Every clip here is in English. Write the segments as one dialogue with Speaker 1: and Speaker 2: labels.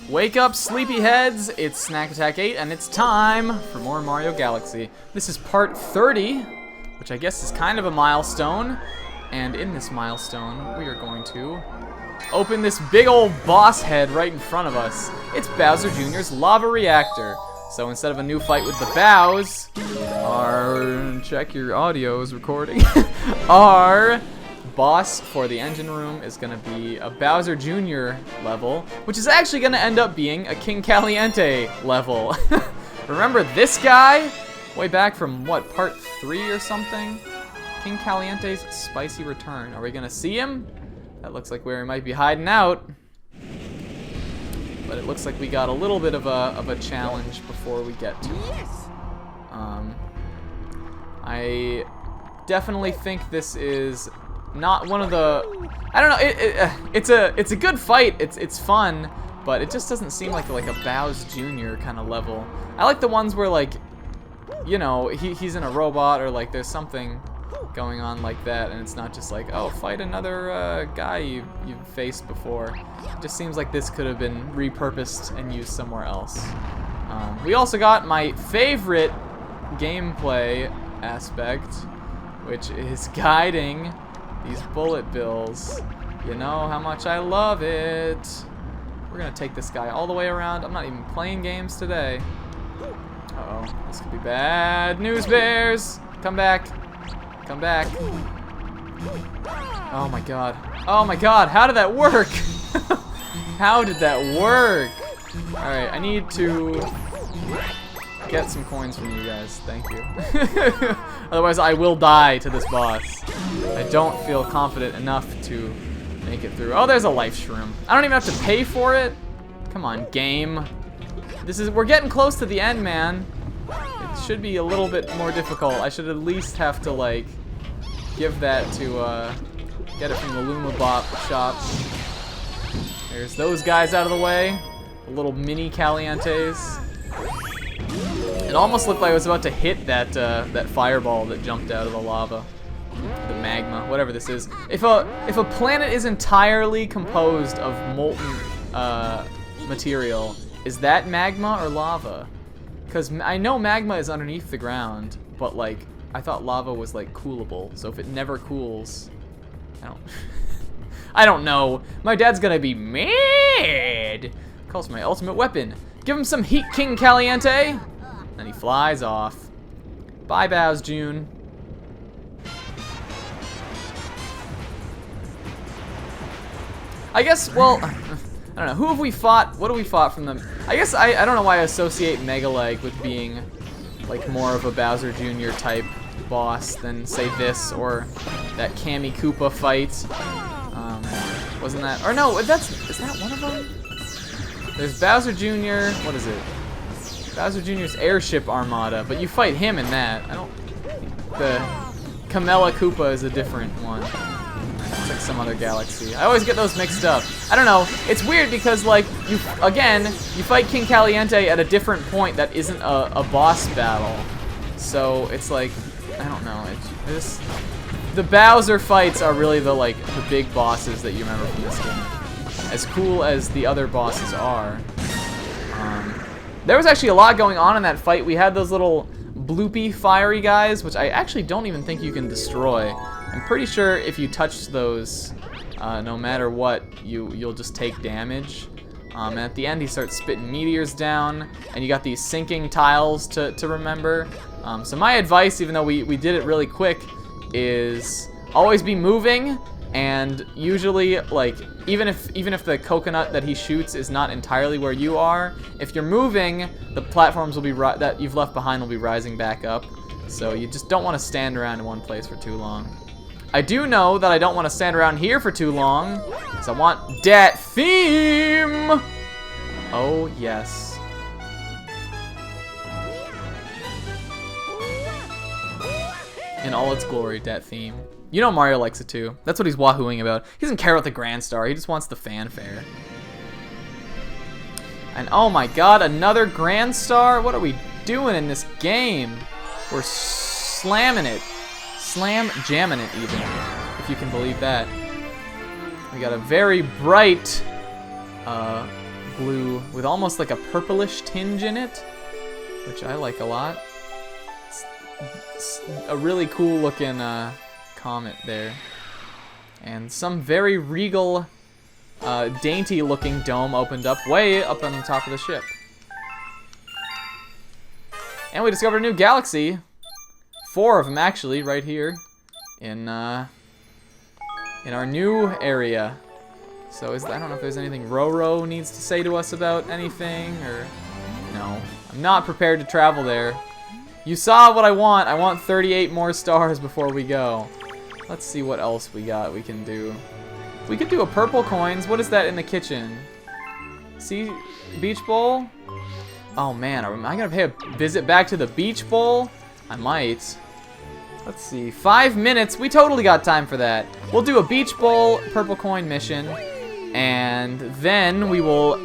Speaker 1: Wake up, sleepyheads! It's Snack Attack 8, and it's time for more Mario Galaxy. This is part 30, which I guess is kind of a milestone. And in this milestone, we are going to open this big old boss head right in front of us. It's Bowser Jr.'s lava reactor. So instead of a new fight with the Bows, check your audio is recording. Our boss for the engine room is going to be a Bowser Jr. level, which is actually going to end up being a King Caliente level. Remember this guy? Way back from, what, part 3 or something? King Caliente's Spicy Return. Are we going to see him? That looks like where he might be hiding out. But it looks like we got a little bit of a challenge before we get to him. I definitely think this is not one of the, I don't know, it's a good fight, it's fun, but it just doesn't seem like a Bowser Jr. kind of level. I like the ones where, like, you know, he's in a robot, or like there's something going on like that, and it's not just like, oh, fight another guy you've faced before. It just seems like this could have been repurposed and used somewhere else. We also got my favorite gameplay aspect, which is guiding these bullet bills. You know how much I love it. We're gonna take this guy all the way around. I'm not even playing games today. Uh-oh, this could be bad news, bears. Come back. Come back. Oh my god. Oh my god, how did that work? How did that work? Alright, I need to get some coins from you guys. Thank you. Otherwise, I will die to this boss. I don't feel confident enough to make it through. Oh, there's a life shroom. I don't even have to pay for it. Come on, game. We're getting close to the end, man. It should be a little bit more difficult. I should at least have to, like, give that to, get it from the Luma Bop shop. There's those guys out of the way. The little mini Calientes. It almost looked like I was about to hit that fireball that jumped out of the lava. The magma, whatever this is. If a planet is entirely composed of molten material, is that magma or lava? Because I know magma is underneath the ground, but like I thought lava was like coolable. So if it never cools, I don't know. My dad's gonna be mad. Calls my ultimate weapon. Give him some heat, King Caliente. And he flies off. Bye, Bowser Jr. I guess, well, I don't know. Who have we fought? What have we fought from them? I guess I don't know why I associate Mega Leg with being like more of a Bowser Jr. type boss than, say, this or that Kammy Koopa fight. Wasn't that? Or no, is that one of them? There's Bowser Jr. What is it? Bowser Jr.'s Airship Armada, but you fight him in that. The Kamela Koopa is a different one. It's like some other galaxy. I always get those mixed up. I don't know. It's weird because, like, you fight King Caliente at a different point that isn't a boss battle. So it's like, I don't know. The Bowser fights are really the big bosses that you remember from this game. As cool as the other bosses are. There was actually a lot going on in that fight. We had those little bloopy fiery guys, which I actually don't even think you can destroy. I'm pretty sure if you touch those, no matter what, you'll just take damage. And at the end, he starts spitting meteors down, and you got these sinking tiles to remember. So my advice, even though we did it really quick, is always be moving. And usually, like, even if the coconut that he shoots is not entirely where you are, if you're moving, the platforms will be that you've left behind will be rising back up. So you just don't want to stand around in one place for too long. I do know that I don't want to stand around here for too long, because I want that theme. Oh yes. In all its glory, that theme. You know Mario likes it too. That's what he's wahooing about. He doesn't care about the Grand Star, he just wants the fanfare. And oh my god, another Grand Star? What are we doing in this game? We're slamming it. Slam jamming it even, if you can believe that. We got a very bright blue with almost like a purplish tinge in it, which I like a lot. It's a really cool looking comet there. And some very regal, dainty looking dome opened up way up on the top of the ship. And we discovered a new galaxy. 4 of them actually, right here in our new area. So I don't know if there's anything Roro needs to say to us about anything, or no. I'm not prepared to travel there. You saw what I want. I want 38 more stars before we go. Let's see what else we can do. We could do a purple coins. What is that in the kitchen? See, beach bowl? Oh man, am I gonna pay a visit back to the beach bowl? I might. Let's see, 5 minutes. We totally got time for that. We'll do a beach bowl purple coin mission, and then we will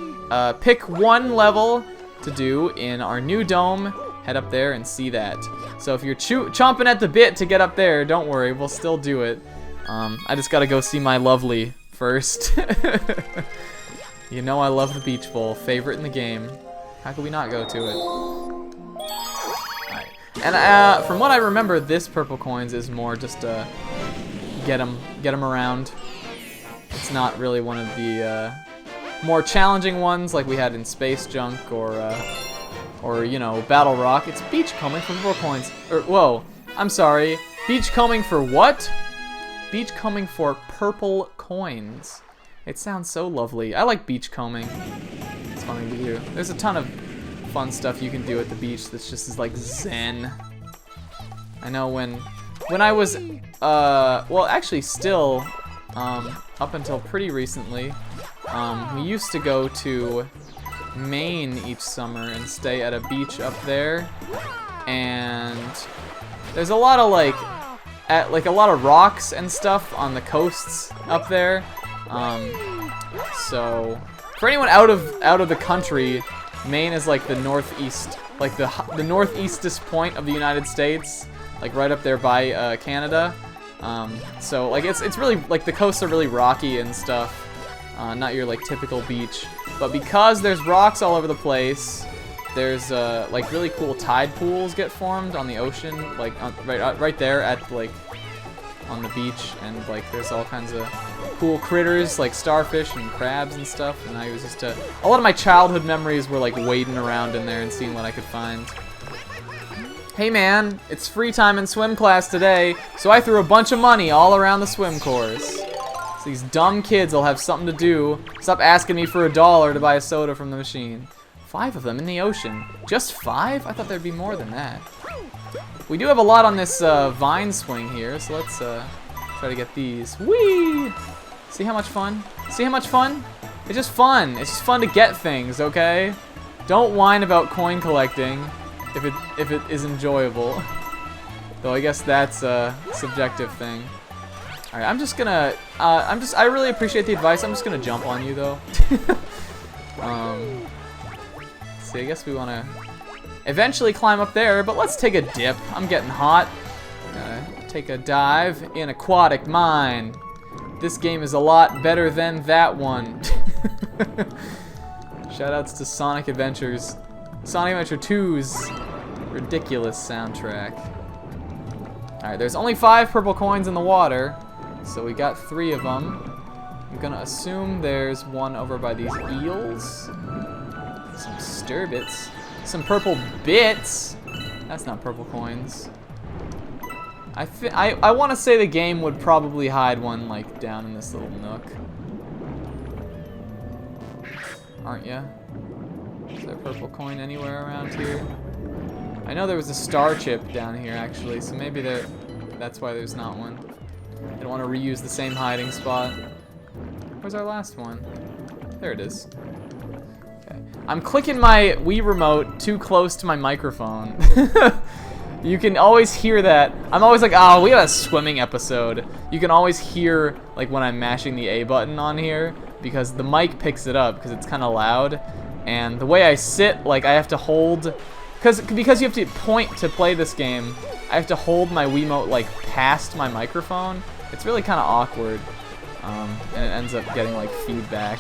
Speaker 1: pick one level to do in our new dome. Head up there and see that. So if you're chomping at the bit to get up there, don't worry, we'll still do it. I just gotta go see my lovely first. You know I love the beach bowl, favorite in the game. How could we not go to it? Alright. And from what I remember, this purple coins is more just get them around. It's not really one of the more challenging ones like we had in Space Junk or you know, Battle Rock. It's beachcombing for purple coins. Whoa, I'm sorry. Beachcombing for what? Beachcombing for purple coins. It sounds so lovely. I like beachcombing. It's fun to do. There's a ton of fun stuff you can do at the beach that's just like zen. I know when I was well, actually still up until pretty recently, we used to go to Maine each summer and stay at a beach up there, and there's a lot of a lot of rocks and stuff on the coasts up there. So for anyone out of the country, Maine is like the northeast, like the northeastest point of the United States, like right up there by Canada. So like it's really like the coasts are really rocky and stuff, not your like typical beach. But because there's rocks all over the place, there's like really cool tide pools get formed on the ocean, like right there at like on the beach, and like there's all kinds of cool critters like starfish and crabs and stuff. And I was just a lot of my childhood memories were like wading around in there and seeing what I could find. Hey man, it's free time in swim class today, so I threw a bunch of money all around the swim course. So these dumb kids will have something to do. Stop asking me for $1 to buy a soda from the machine. 5 of them in the ocean. Just 5? I thought there'd be more than that. We do have a lot on this vine swing here, so let's try to get these. Whee! See how much fun? See how much fun? It's just fun. It's just fun to get things, okay? Don't whine about coin collecting if it is enjoyable. Though I guess that's a subjective thing. Alright, I'm just gonna, I really appreciate the advice. I'm just gonna jump on you though. See, I guess we wanna eventually climb up there, but let's take a dip. I'm getting hot. Take a dive in Aquatic Mine. This game is a lot better than that one. Shoutouts to Sonic Adventures. Sonic Adventure 2's ridiculous soundtrack. Alright, there's only 5 purple coins in the water, so we got 3 of them. I'm gonna assume there's one over by these eels. Some sturbits. Some purple bits. That's not purple coins. I want to say the game would probably hide one like down in this little nook. Aren't ya? Is there a purple coin anywhere around here? I know there was a star chip down here actually, so maybe that's why there's not one. I don't want to reuse the same hiding spot. Where's our last one? There it is. Okay. I'm clicking my Wii remote too close to my microphone. You can always hear that. I'm always like, oh, we have a swimming episode. You can always hear like when I'm mashing the A button on here because the mic picks it up because it's kind of loud. And the way I sit, like I have to hold, because you have to point to play this game, I have to hold my Wiimote like past my microphone. It's really kind of awkward, and it ends up getting like feedback.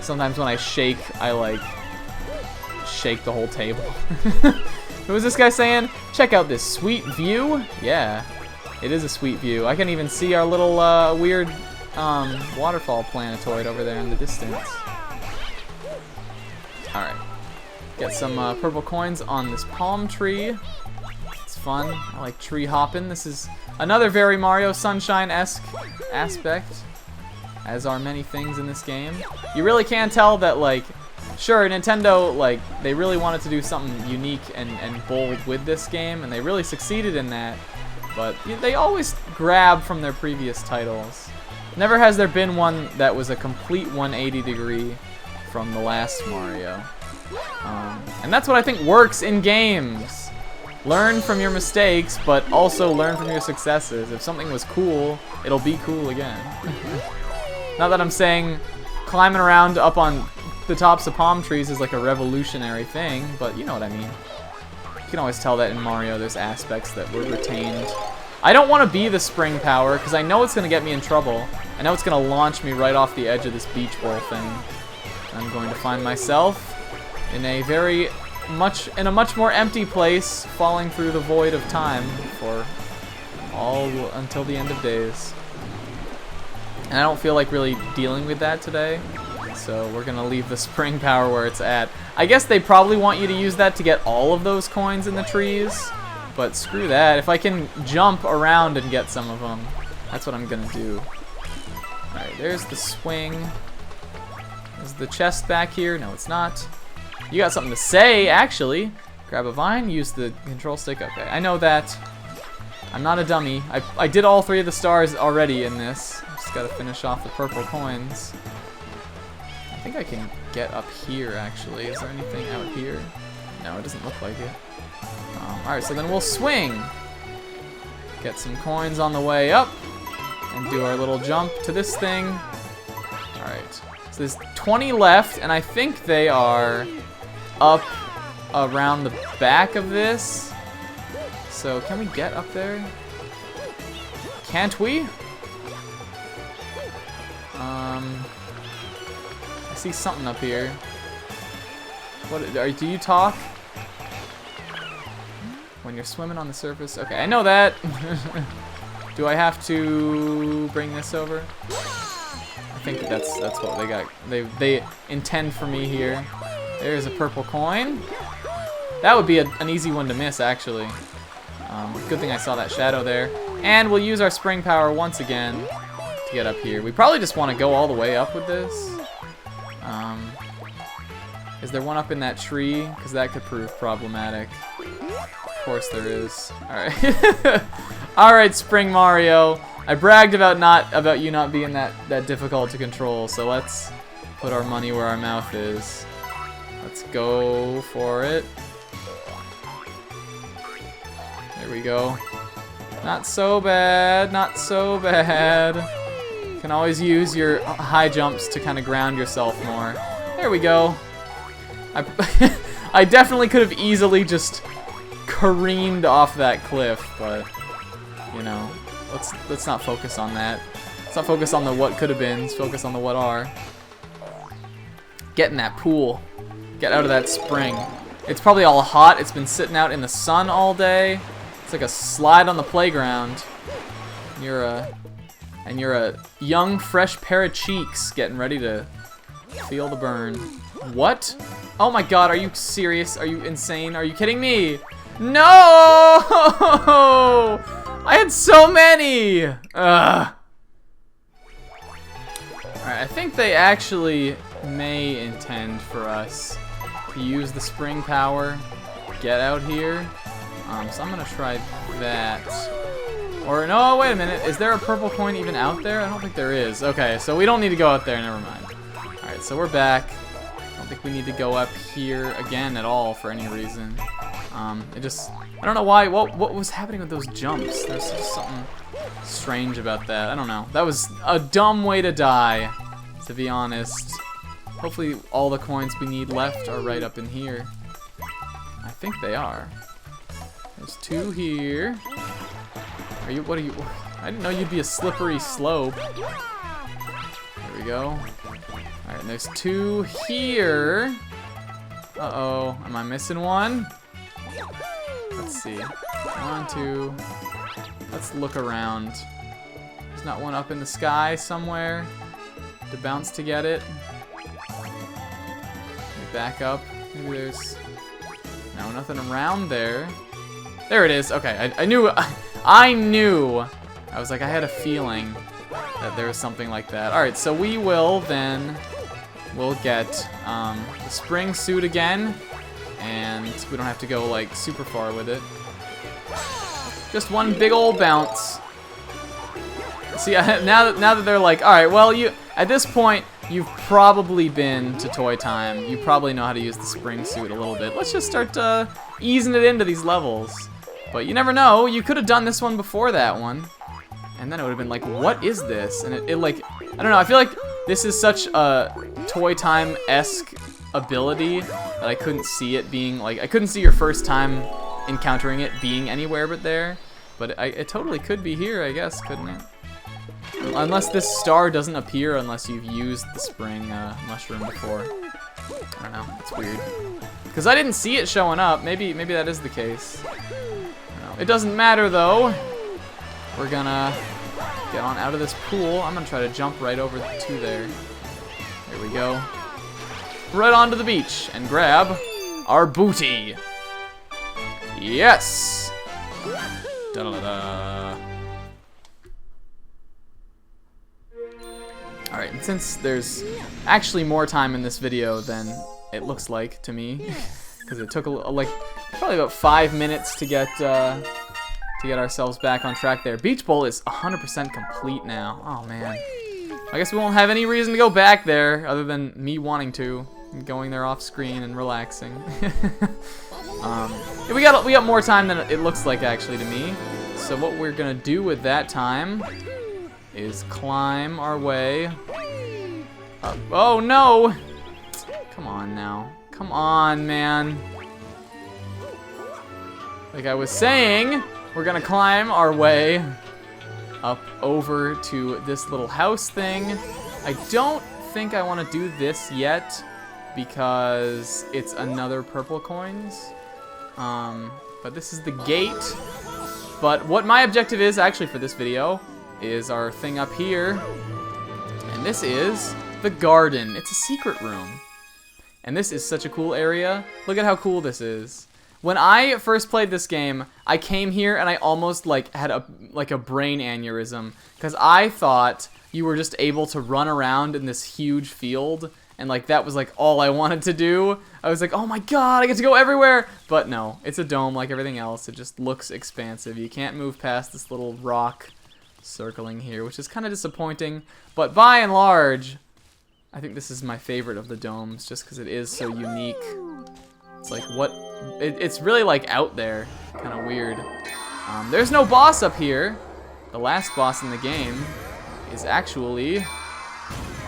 Speaker 1: Sometimes when I shake, I like shake the whole table. What was this guy saying? Check out this sweet view. Yeah, it is a sweet view. I can even see our little weird waterfall planetoid over there in the distance. Alright. Get some purple coins on this palm tree. It's fun. I like tree hopping. This is another very Mario Sunshine-esque aspect, as are many things in this game. You really can tell that, like, sure, Nintendo, like, they really wanted to do something unique and bold with this game, and they really succeeded in that, but they always grab from their previous titles. Never has there been one that was a complete 180 degree from the last Mario. And that's what I think works in games. Learn from your mistakes, but also learn from your successes. If something was cool, it'll be cool again. Not that I'm saying climbing around up on the tops of palm trees is like a revolutionary thing, but you know what I mean. You can always tell that in Mario there's aspects that were retained. I don't want to be the spring power because I know it's going to get me in trouble. I know it's going to launch me right off the edge of this beach bowl thing. I'm going to find myself in a much more empty place, falling through the void of time for all until the end of days. And I don't feel like really dealing with that today, so we're gonna leave the spring power where it's at. I guess they probably want you to use that to get all of those coins in the trees, but screw that. If I can jump around and get some of them, that's what I'm gonna do. Alright, there's the swing. Is the chest back here? No, it's not. You got something to say, actually. Grab a vine, use the control stick. Okay, I know that. I'm not a dummy. I did all 3 of the stars already in this. Just gotta finish off the purple coins. I think I can get up here, actually. Is there anything out here? No, it doesn't look like it. Alright, so then we'll swing. Get some coins on the way up. And do our little jump to this thing. Alright. So there's 20 left, and I think they are up around the back of this. So can we get up there? Can't we? I see something up here. What do you talk? When you're swimming on the surface? Okay, I know that. Do I have to bring this over? I think that's what they got. They intend for me here. There's a purple coin. That would be an easy one to miss, actually. Good thing I saw that shadow there. And we'll use our spring power once again to get up here. We probably just want to go all the way up with this. Is there one up in that tree? Because that could prove problematic. Of course there is. Alright. Alright, Spring Mario. I bragged about you not being that difficult to control, so let's put our money where our mouth is. Let's go for it. There we go. Not so bad, not so bad. You can always use your high jumps to kind of ground yourself more. There we go. I definitely could have easily just careened off that cliff, but you know, let's not focus on that. Let's not focus on the what could have been. Let's focus on the what are. Get in that pool. Get out of that spring. It's probably all hot. It's been sitting out in the sun all day. It's like a slide on the playground. You're a young, fresh pair of cheeks getting ready to feel the burn. What? Oh my god, are you serious? Are you insane? Are you kidding me? No! I had so many! Ugh. Alright, I think they actually may intend for us to use the spring power, get out here. So I'm gonna try that. Or no, wait a minute. Is there a purple coin even out there? I don't think there is. Okay, so we don't need to go out there. Never mind. Alright, so we're back. I don't think we need to go up here again at all for any reason. I don't know why. What was happening with those jumps? There's just something strange about that. I don't know. That was a dumb way to die, to be honest. Hopefully all the coins we need left are right up in here. I think they are. There's 2 here. What are you? I didn't know you'd be a slippery slope. There we go. Alright, And there's 2 here. Uh-oh, am I missing one? Let's see. 1, 2. Let's look around. There's not one up in the sky somewhere to bounce to get it. Back up. Maybe there's no nothing around there. There it is. Okay, I knew. I knew. I was like, I had a feeling that there was something like that. All right, so we will then. We'll get the spring suit again, and we don't have to go like super far with it. Just one big old bounce. See, now that they're like, all right, well, at this point, you've probably been to Toy Time. You probably know how to use the spring suit a little bit. Let's just start easing it into these levels. But you never know. You could have done this one before that one, and then it would have been like, what is this? And it like, I don't know. I feel like this is such a Toy Time-esque ability that I couldn't see it being like, I couldn't see your first time encountering it being anywhere but there. But it totally could be here, I guess, couldn't it? Unless this star doesn't appear unless you've used the spring mushroom before. I don't know, it's weird. Because I didn't see it showing up. Maybe that is the case. It doesn't matter though. We're gonna get on out of this pool. I'm gonna try to jump right over to there. There we go. Right onto the beach and grab our booty. Yes! Da-da-da-da. Alright, and since there's actually more time in this video than it looks like to me, because it took like probably about 5 minutes to get ourselves back on track there. Beach Bowl is 100% complete now. Oh man, I guess we won't have any reason to go back there other than me wanting to, and going there off screen and relaxing. We got more time than it looks like actually to me. So what we're gonna do with that time is climb our way up. Oh no! Come on now. Come on, man. Like I was saying, we're gonna climb our way up over to this little house thing. I don't think I want to do this yet because it's another purple coins. But this is the gate. But what my objective is actually for this video is our thing up here, and this is the garden. It's a secret room, and this is such a cool area. Look at how cool this is. When I first played this game, I came here and I almost like had a brain aneurysm because I thought you were just able to run around in this huge field, and like that was like all I wanted to do. I was like, oh my god, I get to go everywhere. But no, it's a dome like everything else. It just looks expansive. You can't move past this little rock circling here, which is kind of disappointing. But by and large, I think this is my favorite of the domes just because it is so unique. It's like it's really like out there, kind of weird. There's no boss up here. The last boss in the game is actually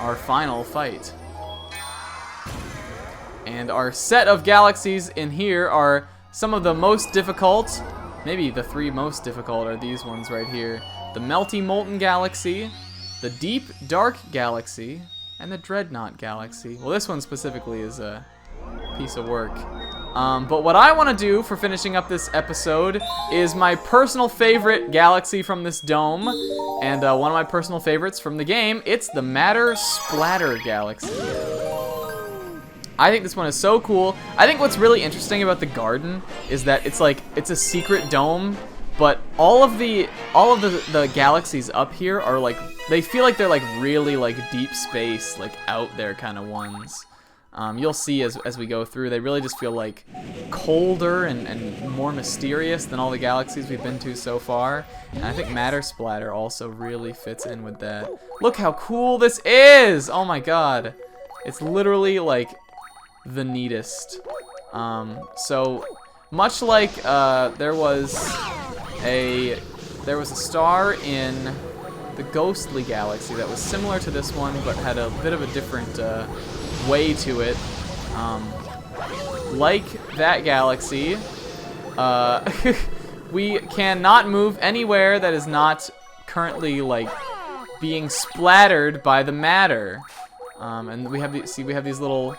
Speaker 1: our final fight. And our set of galaxies in here are some of the most difficult. Maybe the 3 most difficult are these ones right here. The Melty Molten Galaxy, the Deep Dark Galaxy, and the Dreadnought Galaxy. Well, this one specifically is a piece of work. But what I want to do for finishing up this episode is my personal favorite galaxy from this dome. And one of my personal favorites from the game, it's the Matter Splatter Galaxy. I think this one is so cool. I think what's really interesting about the garden is that it's a secret dome, but all of the galaxies up here are like, they feel like they're like really like deep space, like out there kind of ones. You'll see as we go through, they really just feel like colder and more mysterious than all the galaxies we've been to so far. And I think Matter Splatter also really fits in with that. Look how cool this is! Oh my god. It's literally like the neatest. So much like there was a star in the Ghostly Galaxy that was similar to this one but had a bit of a different way to it. Like that galaxy, we cannot move anywhere that is not currently like being splattered by the matter. And we have we have these little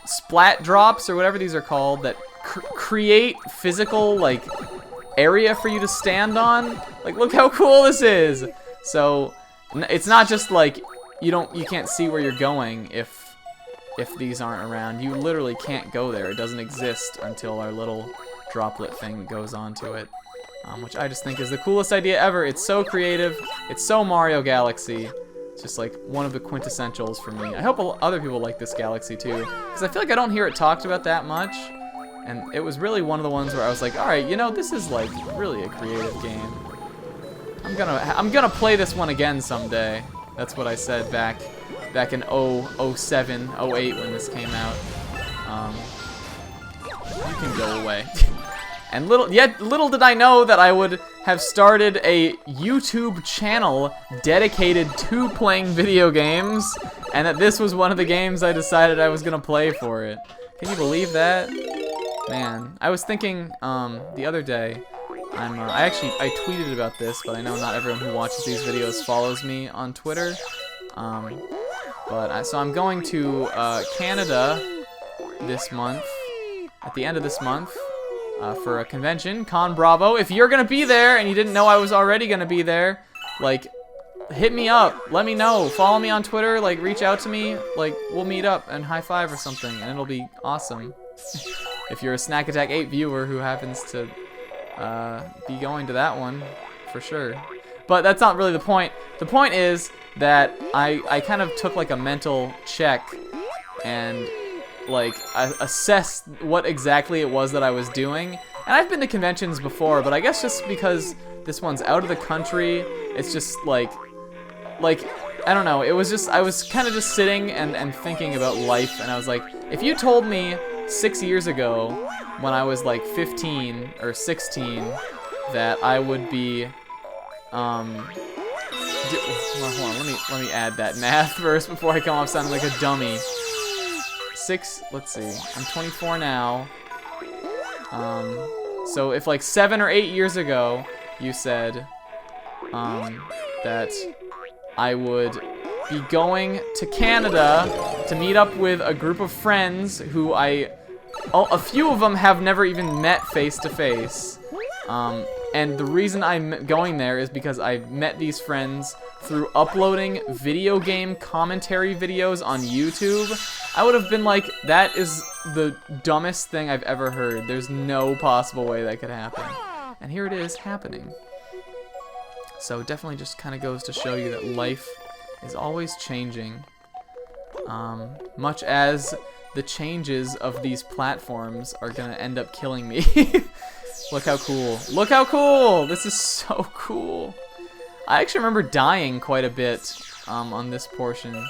Speaker 1: splat drops or whatever these are called that create physical like area for you to stand on. Like, look how cool this is. So it's not just like you can't see where you're going if these aren't around. You literally can't go there. It doesn't exist until our little droplet thing goes onto it, which I just think is the coolest idea ever. It's so creative. It's so Mario Galaxy. It's just like one of the quintessentials for me. I hope other people like this galaxy too, because I feel like I don't hear it talked about that much. And it was really one of the ones where I was like, all right, you know, this is like really a creative game. I'm gonna play this one again someday. That's what I said back in 07, 08 when this came out. You can go away. And little did I know that I would have started a YouTube channel dedicated to playing video games, and that this was one of the games I decided I was gonna play for it. Can you believe that? Man, I was thinking the other day, I tweeted about this, but I know not everyone who watches these videos follows me on Twitter. So I'm going to Canada this month, at the end of this month, for a convention, Con Bravo. If you're gonna be there and you didn't know I was already gonna be there, like, hit me up, let me know, follow me on Twitter, like, reach out to me, like, we'll meet up and high five or something, and it'll be awesome. If you're a Snack Attack 8 viewer who happens to be going to that one, for sure. But that's not really the point. The point is that I kind of took like a mental check and like I assessed what exactly it was that I was doing. And I've been to conventions before, but I guess just because this one's out of the country, it's just like I don't know, it was just, I was kind of just sitting and thinking about life, and I was like, if you told me 6 years ago, when I was like 15 or 16, that I would be, hold on, let me add that math first before I come off sounding like a dummy. Let's see, I'm 24 now. So if like 7 or 8 years ago, you said, that I would be going to Canada to meet up with a group of friends who a few of them have never even met face to face. And the reason I'm going there is because I met these friends through uploading video game commentary videos on YouTube. I would have been like, that is the dumbest thing I've ever heard. There's no possible way that could happen. And here it is happening. So it definitely just kind of goes to show you that life is always changing. Much as the changes of these platforms are gonna end up killing me. Look how cool. Look how cool! This is so cool. I actually remember dying quite a bit on this portion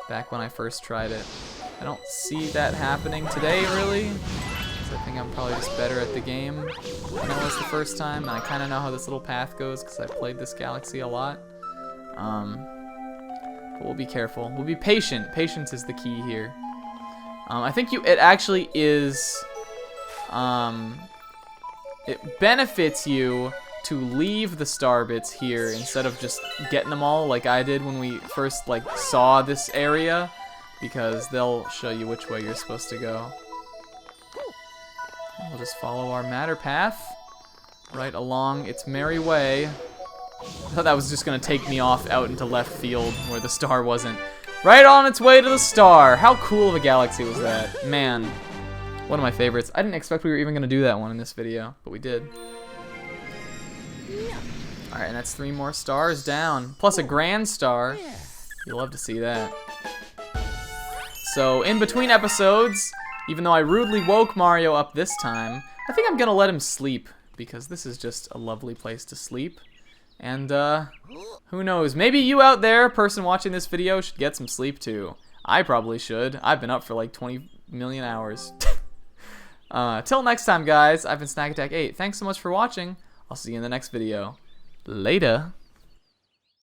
Speaker 1: back when I first tried it. I don't see that happening today, really. I think I'm probably just better at the game than I was the first time, and I kind of know how this little path goes because I played this galaxy a lot. But we'll be careful. We'll be patient. Patience is the key here. I think it actually is, it benefits you to leave the star bits here instead of just getting them all like I did when we first like saw this area, because they'll show you which way you're supposed to go. We'll just follow our matter path right along its merry way. I thought that was just gonna take me off out into left field where the star wasn't. Right on its way to the star. How cool of a galaxy was that? Man, one of my favorites. I didn't expect we were even gonna do that one in this video, but we did. Alright, and that's 3 more stars down, plus a grand star. You'll love to see that. So, in between episodes, even though I rudely woke Mario up this time, I think I'm gonna let him sleep, because this is just a lovely place to sleep. And, who knows, maybe you out there, person watching this video, should get some sleep too. I probably should. I've been up for like 20 million hours. Till next time, guys, I've been Snack Attack 8. Thanks so much for watching. I'll see you in the next video. Later.